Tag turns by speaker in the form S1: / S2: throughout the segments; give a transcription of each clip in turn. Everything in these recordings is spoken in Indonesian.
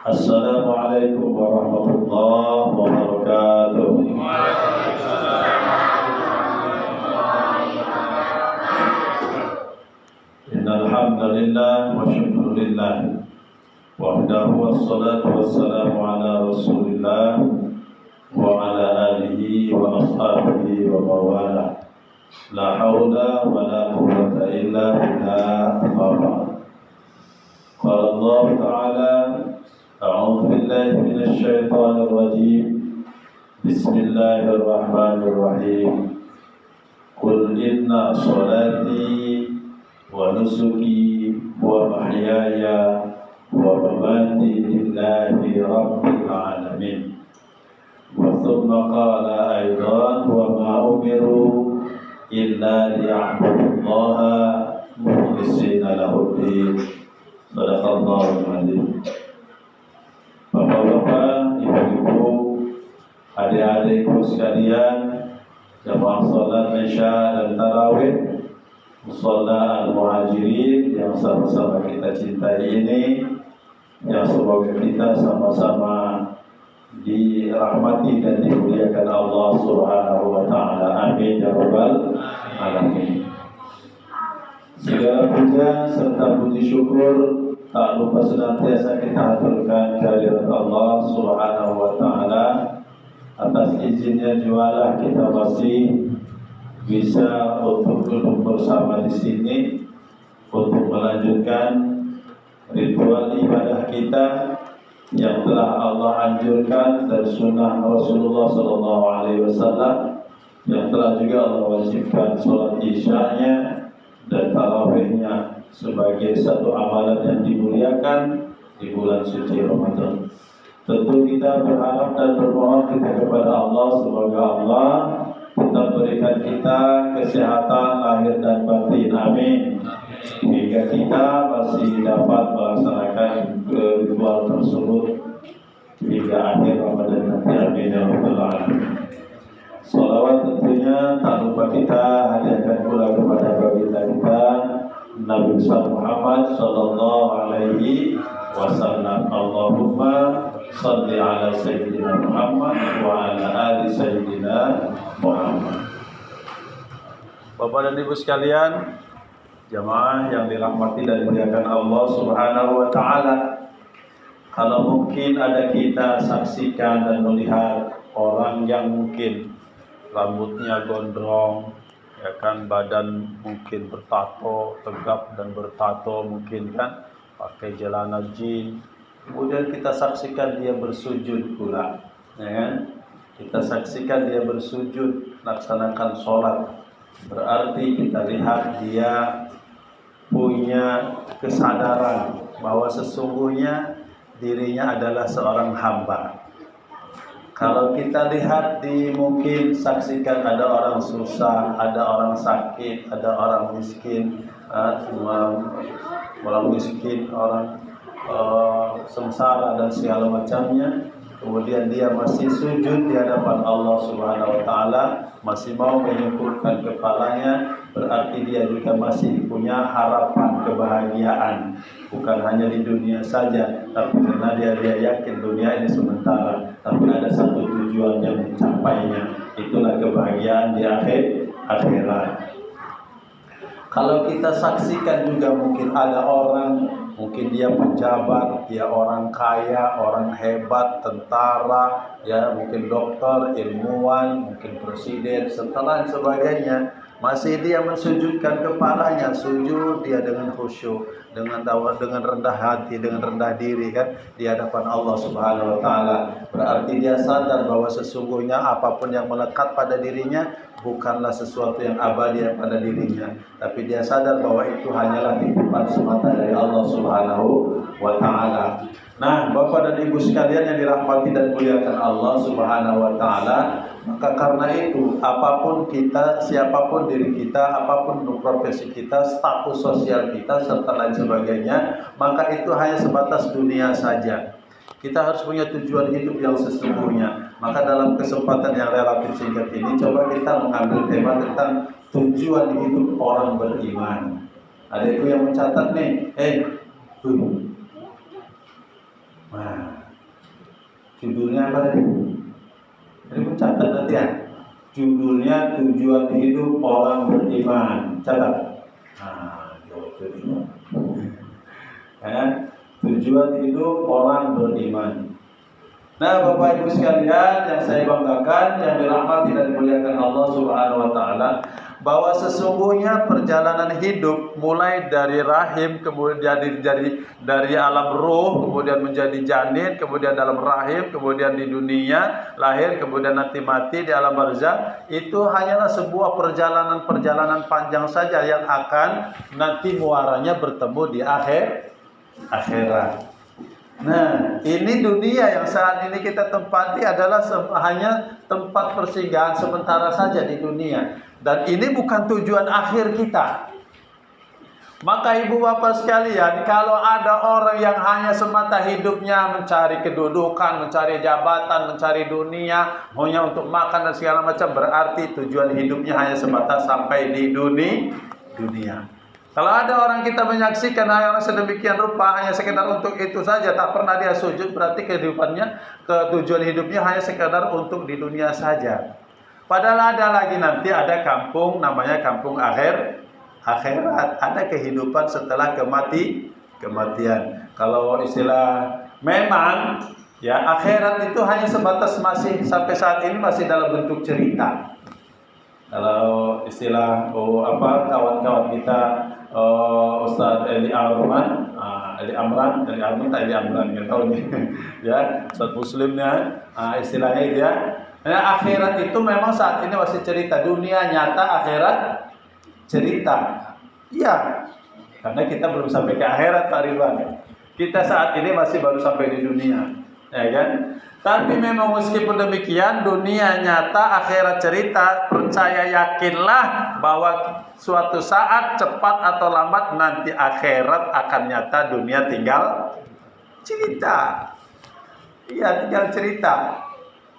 S1: Assalamualaikum warahmatullahi wabarakatuh. Innal hamdalillah wa syukrulillah wahdahu wassalatu wassalamu ala Rasulillah wa ala alihi wa ashabihi wa mawala. La haula wa la quwwata illa billah. Qala Allah Ta'ala a'udzu billahi minasy syaithanir rajim. Bismillahirrahmanirrahim. Qul inna sholati wa nusuki wa mahyaya wa mamati lillahi rabbil alamin. Wa thumma qala aidan wa ma umiru illa liya'budullaha mukhlishina lahu-d-din. Shadaqallahul adzim. Bapak-bapak, ibu-ibu, adik-adikku sekalian, jamaah salat Isya dan Tarawih Musholla Al-Muhajirin yang sama-sama kita cintai ini, yang semoga kita sama-sama dirahmati dan dimuliakan Allah Subhanahu wa Ta'ala. Amin ya rabbal alamin. Segala puja serta puji syukur tak lupa senantiasa kita haturkan kehadirat Allah Subhanahu wa Ta'ala. Atas izinnya jualah kita masih bisa untuk duduk bersama di sini untuk melanjutkan ritual ibadah kita yang telah Allah anjurkan dari sunnah Rasulullah SAW, yang telah juga Allah wajibkan sholat isyanya dan tarawihnya sebagai satu amalan yang dimuliakan di bulan suci Ramadan. Tentu kita berharap dan berdoa kita kepada Allah, semoga Allah tetap berikan kita kesehatan lahir dan batin. Amin. Hingga kita masih dapat melaksanakan ritual tersebut hingga akhir Ramadan nanti. Amin ya rabbal alamin. Salawat tentunya tak lupa kita hadiahkan pula kepada baginda kita Nabi besar Muhammad sallallahu alaihi wasallam. Allahumma shalli ala sayyidina Muhammad wa ala ali sayyidina Muhammad. Bapak dan Ibu sekalian, jamaah yang dirahmati dan dimuliakan Allah Subhanahu wa Ta'ala, kalau mungkin ada kita saksikan dan melihat orang yang mungkin rambutnya gondrong, ya kan, badan mungkin bertato, tegap dan bertato mungkin kan, pakai celana jeans, kemudian kita saksikan dia bersujud pula, ya kan? Kita saksikan dia bersujud, laksanakan sholat, berarti kita lihat dia punya kesadaran bahwa sesungguhnya dirinya adalah seorang hamba. Kalau kita lihat mungkin saksikan ada orang susah, ada orang sakit, ada orang miskin, orang sengsara dan segala macamnya, kemudian dia masih sujud di hadapan Allah Subhanahu wa Ta'ala, masih mau menyungkurkan kepalanya, berarti dia juga masih punya harapan kebahagiaan, bukan hanya di dunia saja, tapi karena dia yakin dunia ini sementara, tapi ada satu tujuan yang mencapainya, itulah kebahagiaan di akhirat. Kalau kita saksikan juga mungkin ada orang, mungkin dia pejabat, dia orang kaya, orang hebat, tentara, ya mungkin dokter, ilmuwan, mungkin presiden, serta lain sebagainya, masih dia mensujudkan kepalanya, sujud dia dengan khusyuk, dengan rendah hati, dengan rendah diri kan di hadapan Allah Subhanahu wa Ta'ala. Berarti dia sadar bahwa sesungguhnya apapun yang melekat pada dirinya bukanlah sesuatu yang abadi pada dirinya, tapi dia sadar bahwa itu hanyalah titipan semata dari Allah Subhanahu wa Ta'ala. Nah, Bapak dan Ibu sekalian yang dirahmati dan dimuliakan Allah Subhanahu wa Ta'ala, maka karena itu apapun kita, siapapun diri kita, apapun profesi kita, status sosial kita, serta lain sebagainya, maka itu hanya sebatas dunia saja. Kita harus punya tujuan hidup yang sesungguhnya. Maka dalam kesempatan yang relatif singkat ini, coba kita mengambil tema tentang tujuan hidup orang beriman. Ada itu yang mencatat nih, nah, Judulnya apa tadi? Ini pun catat nanti ya. Judulnya tujuan hidup orang beriman. Catat. Nah, itu. Ya, tujuan hidup orang beriman. Nah, Bapak Ibu sekalian yang saya banggakan, yang dirahmati dan dimuliakan Allah Subhanahu wa taala, bahwa sesungguhnya perjalanan hidup mulai dari rahim, kemudian dari alam ruh, kemudian menjadi janin, kemudian dalam rahim, kemudian di dunia lahir, kemudian nanti mati di alam barzakh, itu hanyalah sebuah perjalanan panjang saja yang akan nanti muaranya bertemu di akhirat. Nah, ini dunia yang saat ini kita tempati adalah hanya tempat persinggahan sementara saja di dunia. Dan ini bukan tujuan akhir kita. Maka ibu bapak sekalian, kalau ada orang yang hanya semata hidupnya mencari kedudukan, mencari jabatan, mencari dunia, hanya untuk makan dan segala macam, berarti tujuan hidupnya hanya semata sampai di dunia. Kalau ada orang kita menyaksikan orang sedemikian rupa hanya sekedar untuk itu saja, tak pernah dia sujud, berarti tujuan hidupnya hanya sekedar untuk di dunia saja. Padahal ada lagi nanti ada kampung namanya kampung akhirat, ada kehidupan setelah kematian. Kalau istilah memang ya akhirat itu hanya sebatas masih sampai saat ini masih dalam bentuk cerita. Kalau istilah kawan-kawan kita Ustaz Eli Amran nggak tahu nih ya, Ustaz Muslimnya istilahnya dia. Nah, akhirat itu memang saat ini masih cerita, dunia nyata, akhirat cerita. Iya, karena kita belum sampai ke akhirat Pak Ridwan. Kita saat ini masih baru sampai di dunia, ya kan? Tapi memang meskipun demikian, dunia nyata, akhirat cerita, percaya yakinlah bahwa suatu saat cepat atau lambat nanti akhirat akan nyata, dunia tinggal cerita. Iya, tinggal cerita.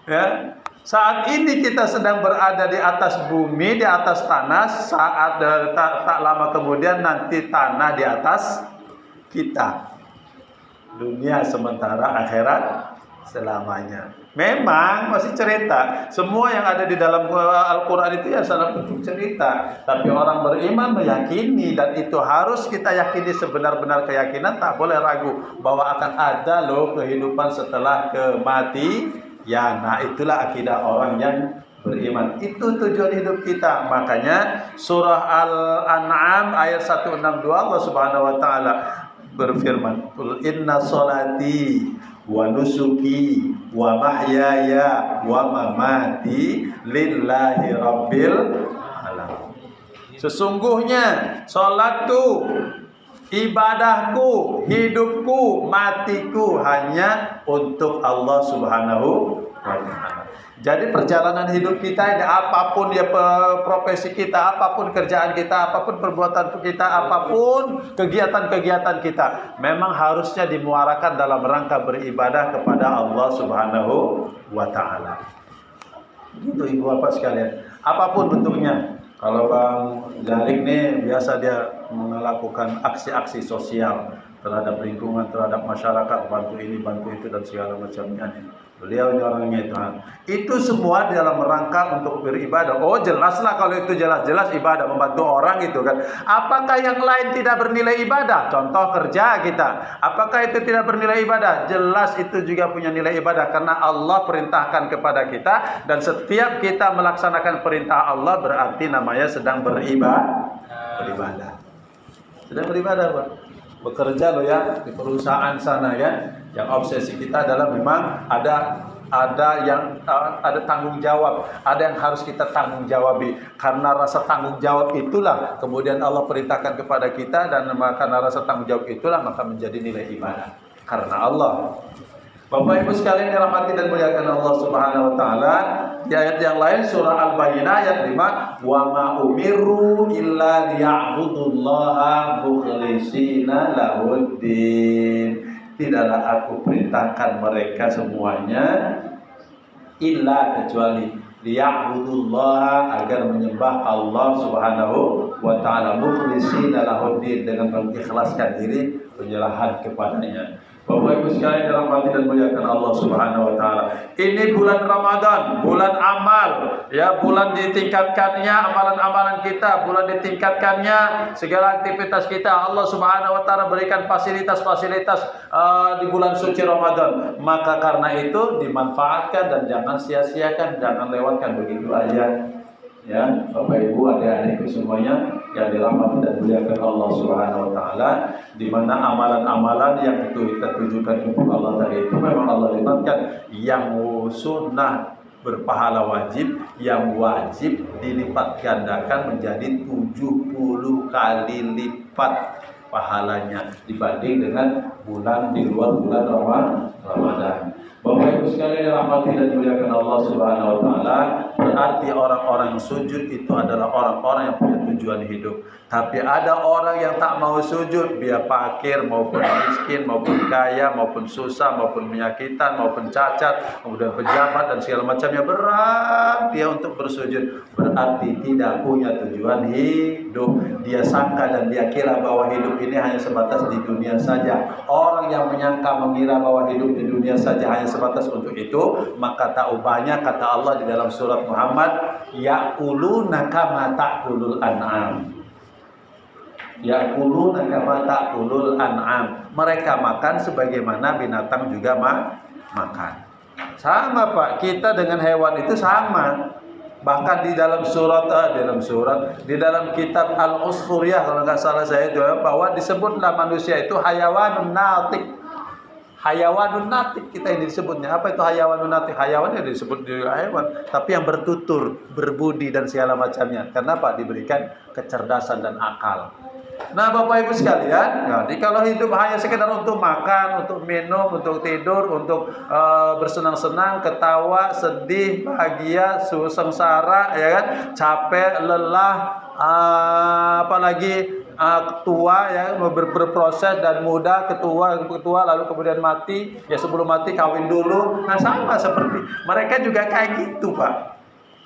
S1: Ya. Saat ini kita sedang berada di atas bumi, di atas tanah, saat tak lama kemudian nanti tanah di atas kita. Dunia sementara, akhirat selamanya. Memang masih cerita. Semua yang ada di dalam Al-Quran itu ya salah bentuk cerita. Tapi orang beriman meyakini, dan itu harus kita yakini sebenar-benar keyakinan. Tak boleh ragu bahwa akan ada loh kehidupan setelah kematian. Nah, itulah akidah orang yang beriman. Itu tujuan hidup kita. Makanya surah Al-An'am ayat 162 Allah Subhanahu wa taala berfirman, "Qul inna sholati wa nusuki wa mahyaya wa mamati lillahi rabbil alamin." Sesungguhnya salatku, ibadahku, hidupku, matiku hanya untuk Allah Subhanahu wa taala. Jadi perjalanan hidup kita ini, apapun ya profesi kita, apapun kerjaan kita, apapun perbuatan kita, apapun kegiatan-kegiatan kita, memang harusnya dimuarakan dalam rangka beribadah kepada Allah Subhanahu wa taala. Itu ibu bapak sekalian, apapun bentuknya. Kalau Bang Jalik nih biasa dia melakukan aksi-aksi sosial terhadap lingkungan, terhadap masyarakat, bantu ini, bantu itu dan segala macamnya. Beliau ini orangnya itu semua dalam rangka untuk beribadah. Oh jelaslah kalau itu jelas-jelas ibadah, membantu orang itu kan. Apakah yang lain tidak bernilai ibadah? Contoh kerja kita, apakah itu tidak bernilai ibadah? Jelas itu juga punya nilai ibadah, karena Allah perintahkan kepada kita, dan setiap kita melaksanakan perintah Allah berarti namanya sedang beribadah. Sedang beribadah Pak. Bekerja loh ya di perusahaan sana ya. Yang obsesi kita adalah memang ada tanggung jawab, ada yang harus kita tanggung jawabi. Karena rasa tanggung jawab itulah kemudian Allah perintahkan kepada kita, dan karena rasa tanggung jawab itulah maka menjadi nilai ibadah karena Allah. Bapak Ibu sekalian dirahmati dan muliakan Allah Subhanahu wa taala, di ayat yang lain surah Al-Bayyinah ayat 5, wa ma umiru illa liya'budullaha mukhlishina lahuddin. Tidaklah aku perintahkan mereka semuanya illa kecuali liya'budullaha, agar menyembah Allah Subhanahu wa taala mukhlishina lahuddin, dengan mengikhlaskan diri penyerahan kepadanya. Bapak Ibu sekalian dirahmati dan muliakan Allah Subhanahu wa taala. Ini bulan Ramadan, bulan amal, ya, bulan ditingkatkannya amalan-amalan kita, bulan ditingkatkannya segala aktivitas kita. Allah Subhanahu wa taala berikan fasilitas-fasilitas di bulan suci Ramadan. Maka karena itu dimanfaatkan dan jangan sia-siakan, jangan lewatkan begitu aja. Ya, Bapak Ibu, adik-adikku semuanya yang dirahmati dan dimuliakan Allah Subhanahu wa taala, di mana amalan-amalan yang itu kita tujukan untuk Allah tadi itu memang Allah libatkan. Yang sunnah berpahala wajib, yang wajib dilipat gandakan menjadi 70 kali lipat pahalanya dibanding dengan bulan di luar bulan Ramadan. Bapak Ibu sekalian dirahmati dan dimuliakan Allah Subhanahu wa taala, berarti orang-orang yang sujud itu adalah orang-orang yang punya tujuan hidup. Tapi ada orang yang tak mau sujud, dia fakir maupun miskin, maupun kaya, maupun susah, maupun penyakitan, maupun cacat, kemudian pejabat dan segala macamnya, berat dia untuk bersujud. Berarti tidak punya tujuan hidup. Dia sangka dan dia kira bahwa hidup ini hanya sebatas di dunia saja. Orang yang menyangka mengira bahwa hidup di dunia saja hanya sebatas untuk itu, maka tak ubahnya kata Allah di dalam surat Muhammad, ya'kuluna kama ta'kulul an'am. Ya'kuluna kama ta'kulul an'am. Mereka makan sebagaimana binatang juga makan. Sama Pak, kita dengan hewan itu sama. Bahkan di dalam di dalam kitab Al-Usfuriyah kalau nggak salah saya itu, bahwa disebutlah manusia itu hayawanun natik. Hayawanun natik kita ini disebutnya. Apa itu hayawanun natik? Hayawan yang disebut hewan, tapi yang bertutur, berbudi dan segala macamnya. Kenapa? Diberikan kecerdasan dan akal. Nah, Bapak Ibu sekalian, jadi kalau hidup hanya sekedar untuk makan, untuk minum, untuk tidur, untuk bersenang-senang, ketawa, sedih, bahagia, sengsara, ya kan, capek, lelah, apalagi tua, ya, berproses dan muda, ketua lalu kemudian mati, ya sebelum mati kawin dulu. Nah, sama seperti mereka juga kayak gitu, Pak.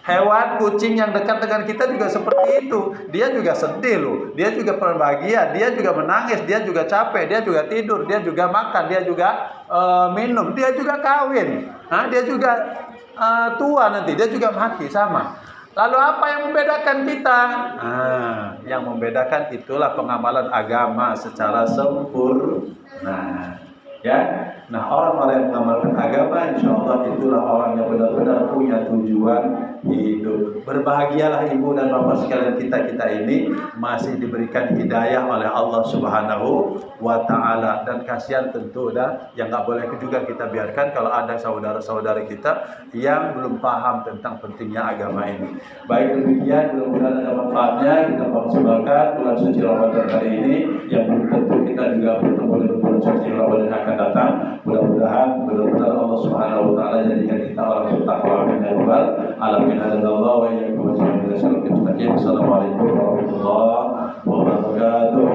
S1: Hewan, kucing yang dekat dengan kita juga seperti itu. Dia juga sedih loh, dia juga berbahagia, dia juga menangis, dia juga capek, dia juga tidur, dia juga makan, dia juga minum, dia juga kawin, dia juga tua nanti, dia juga mati, sama. Lalu apa yang membedakan kita? Yang membedakan itulah pengamalan agama secara sempurna. Ya, nah orang-orang yang mengamalkan agama, insya Allah itulah orang yang benar-benar punya tujuan hidup. Berbahagialah ibu dan bapak sekalian, kita ini masih diberikan hidayah oleh Allah Subhanahu wa taala, dan kasihan tentu yang nggak boleh juga kita biarkan kalau ada saudara-saudara kita yang belum paham tentang pentingnya agama ini. Baik, demikian, mudah-mudahan ada manfaatnya. Kita persembahkan bulan suci Ramadan kali ini yang belum tentu kita juga bertemu dengan bulan suci Ramadan akan datang. Mudah-mudahan benar-benar Allah Subhanahu wa taala jadikan kita orang bertakwa. Amin ya rabbal alamin. Alhamdulillah wa iyyakum wa Assalamualaikum warahmatullahi wabarakatuh.